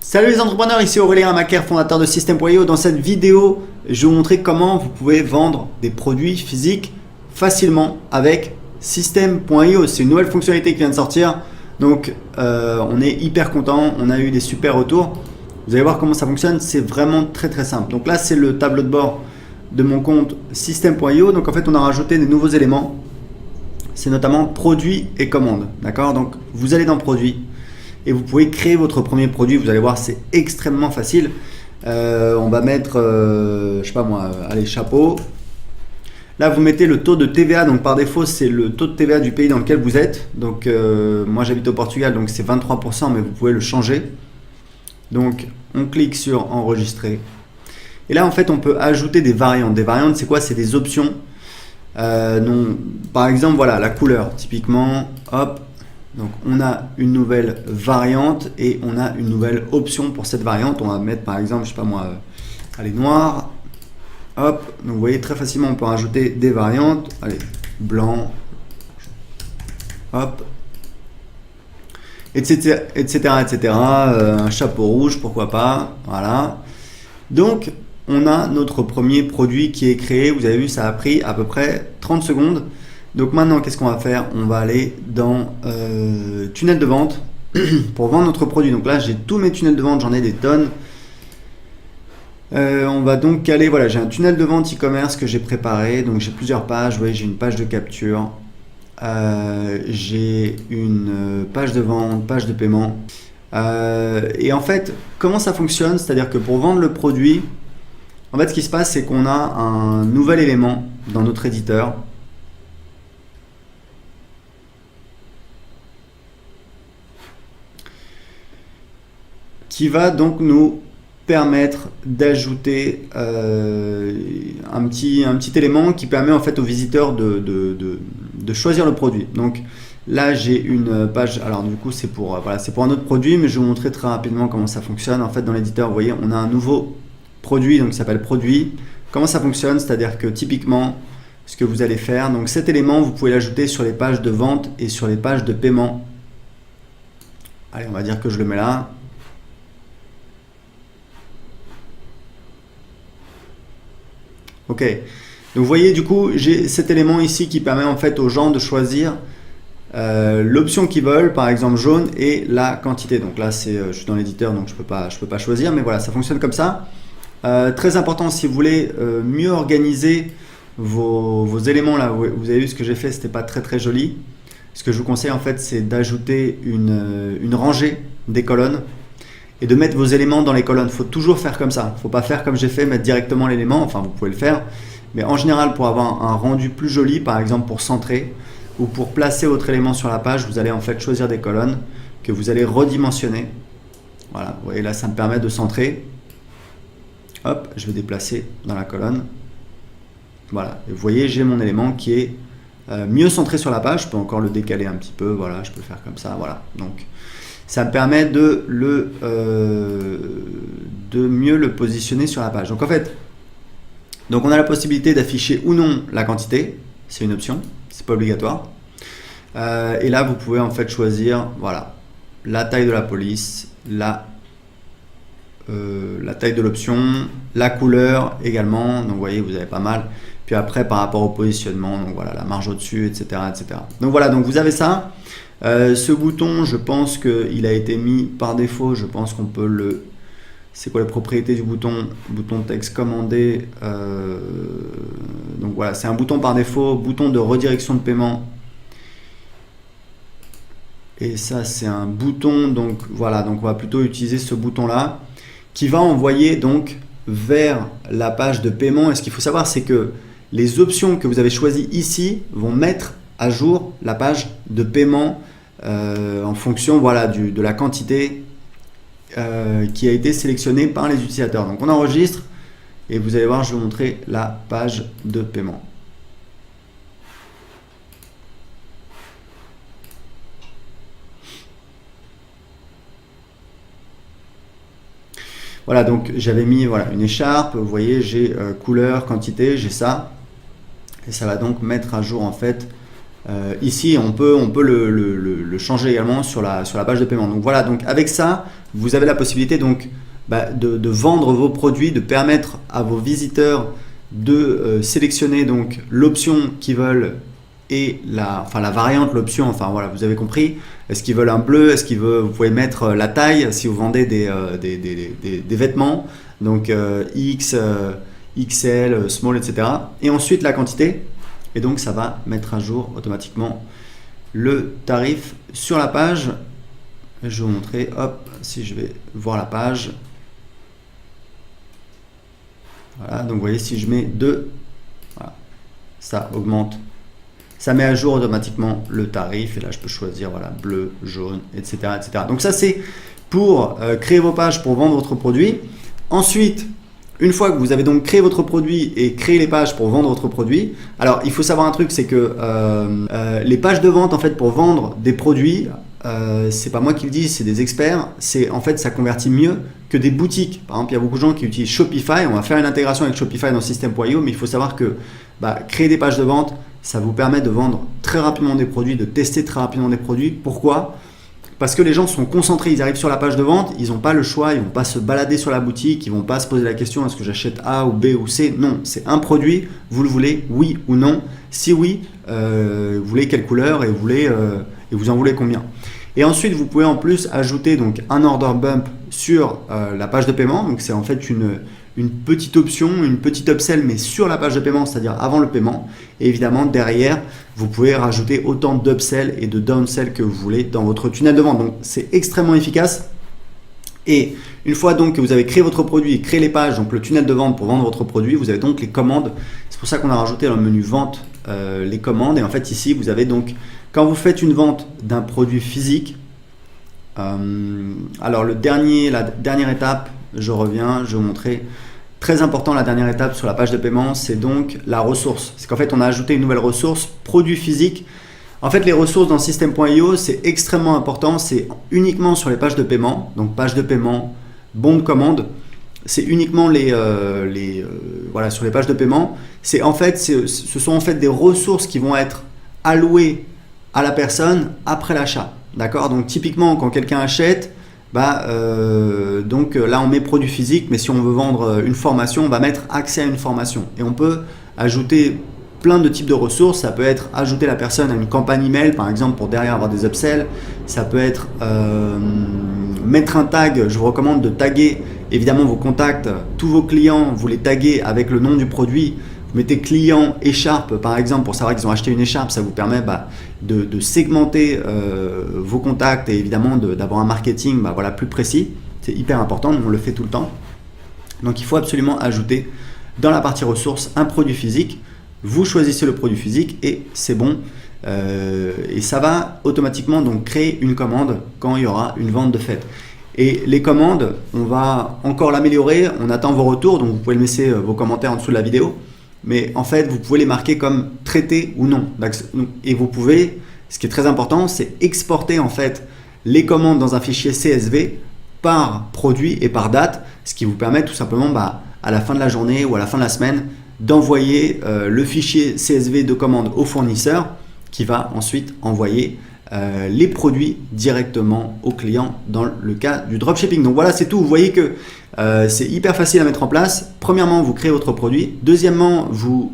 Salut les entrepreneurs, ici Aurélien Macaire, fondateur de System.io. Dans cette vidéo, je vais vous montrer comment vous pouvez vendre des produits physiques facilement avec System.io. C'est une nouvelle fonctionnalité qui vient de sortir, donc on est hyper content, on a eu des super retours. Vous allez voir comment ça fonctionne, c'est vraiment très simple. Donc là, c'est le tableau de bord de mon compte System.io. Donc en fait, on a rajouté des nouveaux éléments. C'est notamment produits et commandes. D'accord? Donc vous allez dans produits et vous pouvez créer votre premier produit. Vous allez voir, c'est extrêmement facile. On va mettre, je sais pas moi, allez, chapeau. Là, vous mettez le taux de TVA. Donc par défaut, c'est le taux de TVA du pays dans lequel vous êtes. Donc moi, j'habite au Portugal, donc c'est 23%, mais vous pouvez le changer. Donc on clique sur enregistrer. Et là, en fait, on peut ajouter des variantes. Des variantes, c'est quoi? C'est des options. Non, par exemple, voilà, la couleur, typiquement, hop, donc on a une nouvelle variante et on a une nouvelle option pour cette variante. On va mettre par exemple, je sais pas moi, allez, noir, hop, donc vous voyez très facilement on peut rajouter des variantes, allez, blanc, hop, etc. Un chapeau rouge, pourquoi pas, voilà. Donc on a notre premier produit qui est créé. Vous avez vu, ça a pris à peu près 30 secondes. Donc maintenant, qu'est-ce qu'on va faire? On va aller dans tunnel de vente pour vendre notre produit. Donc là, j'ai tous mes tunnels de vente, j'en ai des tonnes. On va donc caler, voilà, j'ai un tunnel de vente e-commerce que j'ai préparé. Donc j'ai plusieurs pages. Vous voyez, j'ai une page de capture, j'ai une page de vente, page de paiement. Et en fait, comment ça fonctionne? C'est-à-dire que pour vendre le produit, en fait, ce qui se passe, c'est qu'on a un nouvel élément dans notre éditeur qui va donc nous permettre d'ajouter un petit élément qui permet en fait aux visiteurs de choisir le produit. Donc là, j'ai une page, alors du coup c'est pour, voilà, c'est pour un autre produit, mais je vais vous montrer très rapidement comment ça fonctionne. En fait, dans l'éditeur, vous voyez, on a un nouveau produit, donc qui s'appelle produit. Comment ça fonctionne? C'est-à-dire que typiquement, ce que vous allez faire, donc cet élément, vous pouvez l'ajouter sur les pages de vente et sur les pages de paiement. Allez, on va dire que je le mets là. Ok, donc vous voyez, du coup, j'ai cet élément ici qui permet en fait aux gens de choisir l'option qu'ils veulent, par exemple jaune, et la quantité. Donc là, je suis dans l'éditeur, donc je peux pas choisir, mais voilà, ça fonctionne comme ça. Très important, si vous voulez mieux organiser vos éléments là, vous avez vu ce que j'ai fait, c'était pas très joli. Ce que je vous conseille en fait, c'est d'ajouter une rangée des colonnes et de mettre vos éléments dans les colonnes. Il faut toujours faire comme ça. Il ne faut pas faire comme j'ai fait, mettre directement l'élément. Enfin, vous pouvez le faire. Mais en général, pour avoir un rendu plus joli, par exemple pour centrer ou pour placer votre élément sur la page, vous allez en fait choisir des colonnes que vous allez redimensionner. Voilà, vous voyez là, ça me permet de centrer. Hop, je vais déplacer dans la colonne. Voilà, et vous voyez, j'ai mon élément qui est mieux centré sur la page. Je peux encore le décaler un petit peu. Voilà, je peux le faire comme ça. Voilà, donc ça me permet de mieux le positionner sur la page. Donc en fait, donc on a la possibilité d'afficher ou non la quantité, c'est une option, c'est pas obligatoire. Et là vous pouvez en fait choisir, voilà, la taille de la police, la taille de l'option, la couleur également. Donc vous voyez, vous avez pas mal. Puis après par rapport au positionnement, donc voilà, la marge au-dessus, etc. Donc voilà, donc vous avez ça. Ce bouton, je pense qu'il a été mis par défaut. Je pense qu'on peut le... C'est quoi les propriétés du bouton? Bouton texte commandé. Donc voilà, c'est un bouton par défaut. Bouton de redirection de paiement. Et ça, c'est un bouton. Donc voilà, donc on va plutôt utiliser ce bouton-là qui va envoyer donc vers la page de paiement. Et ce qu'il faut savoir, c'est que les options que vous avez choisies ici vont mettre à jour la page de paiement en fonction, voilà, de la quantité qui a été sélectionnée par les utilisateurs. Donc on enregistre et vous allez voir, je vais vous montrer la page de paiement. Voilà, donc j'avais mis, voilà, une écharpe, vous voyez, j'ai couleur, quantité, j'ai ça. Et ça va donc mettre à jour en fait Ici, on peut le changer également sur la page de paiement. Donc voilà, donc avec ça, vous avez la possibilité donc de vendre vos produits, de permettre à vos visiteurs de sélectionner donc l'option qu'ils veulent et la variante, l'option, enfin voilà, vous avez compris. Est-ce qu'ils veulent un bleu? Est-ce qu'ils veulent, vous pouvez mettre la taille si vous vendez des vêtements, donc X, XL, small, etc. Et ensuite la quantité. Et donc ça va mettre à jour automatiquement le tarif sur la page. Je vais vous montrer, hop, si je vais voir la page. Voilà, donc vous voyez, si je mets 2, voilà, ça augmente. Ça met à jour automatiquement le tarif et là je peux choisir voilà, bleu, jaune, etc., etc. Donc ça c'est pour créer vos pages pour vendre votre produit. Ensuite, une fois que vous avez donc créé votre produit et créé les pages pour vendre votre produit, alors il faut savoir un truc, c'est que les pages de vente en fait pour vendre des produits, c'est pas moi qui le dis, c'est des experts, c'est en fait ça convertit mieux que des boutiques. Par exemple, il y a beaucoup de gens qui utilisent Shopify, on va faire une intégration avec Shopify dans System.io, mais il faut savoir que créer des pages de vente, ça vous permet de vendre très rapidement des produits, de tester très rapidement des produits. Pourquoi ? Parce que les gens sont concentrés, ils arrivent sur la page de vente, ils n'ont pas le choix, ils ne vont pas se balader sur la boutique, ils ne vont pas se poser la question est-ce que j'achète A ou B ou C. Non, c'est un produit, vous le voulez, oui ou non. Si oui, vous voulez quelle couleur et vous en voulez combien. Et ensuite, vous pouvez en plus ajouter donc un order bump sur la page de paiement. Donc c'est en fait une petite option, une petite upsell, mais sur la page de paiement, c'est-à-dire avant le paiement. Et évidemment, derrière, vous pouvez rajouter autant d'upsell et de downsell que vous voulez dans votre tunnel de vente. Donc, c'est extrêmement efficace. Et une fois donc que vous avez créé votre produit, créé les pages, donc le tunnel de vente pour vendre votre produit, vous avez donc les commandes. C'est pour ça qu'on a rajouté dans le menu vente les commandes. Et en fait, ici, vous avez donc, quand vous faites une vente d'un produit physique, alors la dernière étape, je reviens, je vais vous montrer. Très important, la dernière étape sur la page de paiement, c'est donc la ressource. C'est qu'en fait, on a ajouté une nouvelle ressource, produit physique. En fait, les ressources dans System.io, c'est extrêmement important. C'est uniquement sur les pages de paiement. Donc, page de paiement, bon de commande. C'est uniquement voilà, sur les pages de paiement. Ce sont en fait des ressources qui vont être allouées à la personne après l'achat. D'accord ? Donc, typiquement, quand quelqu'un achète, donc là on met produit physique, mais si on veut vendre une formation, on va mettre accès à une formation. Et on peut ajouter plein de types de ressources. Ça peut être ajouter la personne à une campagne email, par exemple, pour derrière avoir des upsells. Ça peut être mettre un tag. Je vous recommande de taguer évidemment vos contacts, tous vos clients, vous les taguez avec le nom du produit. Vous mettez client écharpe par exemple pour savoir qu'ils ont acheté une écharpe, ça vous permet de segmenter vos contacts et évidemment d'avoir un marketing plus précis. C'est hyper important, on le fait tout le temps. Donc il faut absolument ajouter dans la partie ressources un produit physique. Vous choisissez le produit physique et c'est bon. Et ça va automatiquement donc créer une commande quand il y aura une vente de fait. Et les commandes, on va encore l'améliorer, on attend vos retours, donc vous pouvez laisser vos commentaires en dessous de la vidéo. Mais en fait, vous pouvez les marquer comme traités ou non. Et vous pouvez, ce qui est très important, c'est exporter en fait les commandes dans un fichier CSV par produit et par date, ce qui vous permet tout simplement à la fin de la journée ou à la fin de la semaine d'envoyer le fichier CSV de commande au fournisseur qui va ensuite envoyer les produits directement au client dans le cas du dropshipping. Donc voilà, c'est tout. Vous voyez que c'est hyper facile à mettre en place. Premièrement, vous créez votre produit. Deuxièmement, vous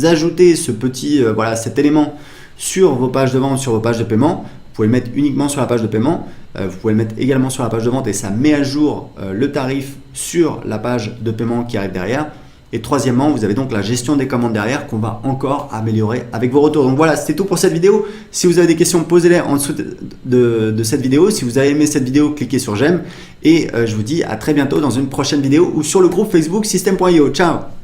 ajoutez cet élément sur vos pages de vente, sur vos pages de paiement. Vous pouvez le mettre uniquement sur la page de paiement. Vous pouvez le mettre également sur la page de vente et ça met à jour le tarif sur la page de paiement qui arrive derrière. Et troisièmement, vous avez donc la gestion des commandes derrière qu'on va encore améliorer avec vos retours. Donc voilà, c'était tout pour cette vidéo. Si vous avez des questions, posez-les en dessous de cette vidéo. Si vous avez aimé cette vidéo, cliquez sur j'aime. Et je vous dis à très bientôt dans une prochaine vidéo ou sur le groupe Facebook System.io. Ciao!